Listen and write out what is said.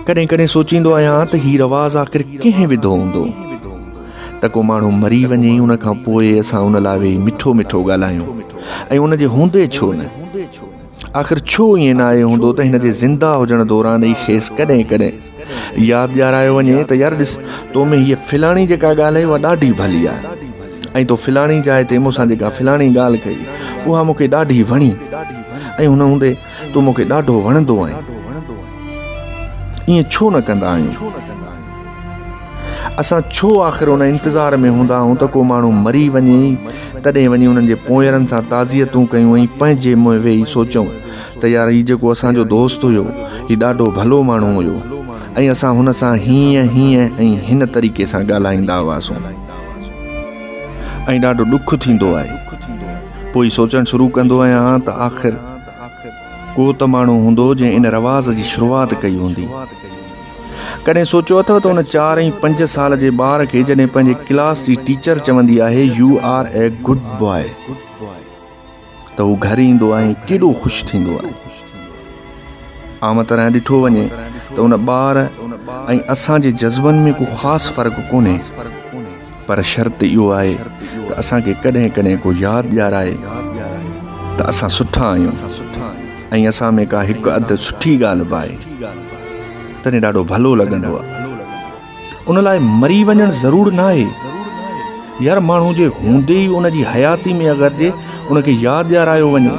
कॾहिं कॾहिं सोचींदो आहियां त हीउ रवाज़ आख़िर कंहिं विधो हूंदो त को माण्हू मरी वञे उन खां पोइ असां उन लाइ वेही मिठो मिठो ॻाल्हायूं ऐं उनजे हूंदे छो न। आख़िर छो ईअं न आहे हूंदो त हिन जे ज़िंदा हुजण दौरान ई खेसि कॾहिं कॾहिं यादि ॾियारायो वञे त यार ॾिस तो में हीअ फिलाणी जेका ॻाल्हि आहे उहा ॾाढी भली आहे ऐं तो फिलाणी जाइ ते मूंसां जेका फिलाणी ॻाल्हि कई उहा मूंखे ॾाढी वणी ऐं हुन हूंदे तूं मूंखे ॾाढो वणंदो आहे। ईअं छो न कंदा आहियूं? असां छो आख़िर उन इंतज़ार में हूंदा आहियूं त को माण्हू मरी वञे तॾहिं वञी उन्हनि जे पोयरनि सां ताज़ियतूं कयूं ऐं पंहिंजे मुंहुं वेही सोचूं त यार हीउ जेको असांजो दोस्त हुयो हीउ ॾाढो भलो माण्हू हुयो ऐं असां हुन सां हीअं ऐं हिन तरीक़े सां ॻाल्हाईंदा हुआसीं ऐं ॾाढो ॾुख थींदो आहे। पोइ सोचणु शुरू कंदो आहियां त आख़िर को त माण्हू हूंदो जंहिं इन रवाज़ जी शुरूआति कई हूंदी। कॾहिं सोचियो अथव त उन 4 ऐं 5 साल जे ॿार खे जॾहिं पंहिंजे क्लास जी टीचर चवंदी आहे you are a good boy त हू घर ईंदो आहे केॾो ख़ुशि थींदो आहे। आम तरह ॾिठो वञे त उन ॿार ऐं असांजे जज़्बनि में को ख़ासि फ़र्क़ु कोन्हे, पर शर्त इहो आहे त असांखे कॾहिं कॾहिं को यादि ॾियाराए त असां सुठा आहियूं ऐं असां में का हिकु अधु सुठी ॻाल्हि बि आहे तॾहिं ॾाढो भलो लॻंदो आहे। उन लाइ मरी वञणु ज़रूरु न आहे यार, माण्हू जे हूंदे ई उन जी हयाती में अगरि जे उनखे यादि ॾियारायो वञे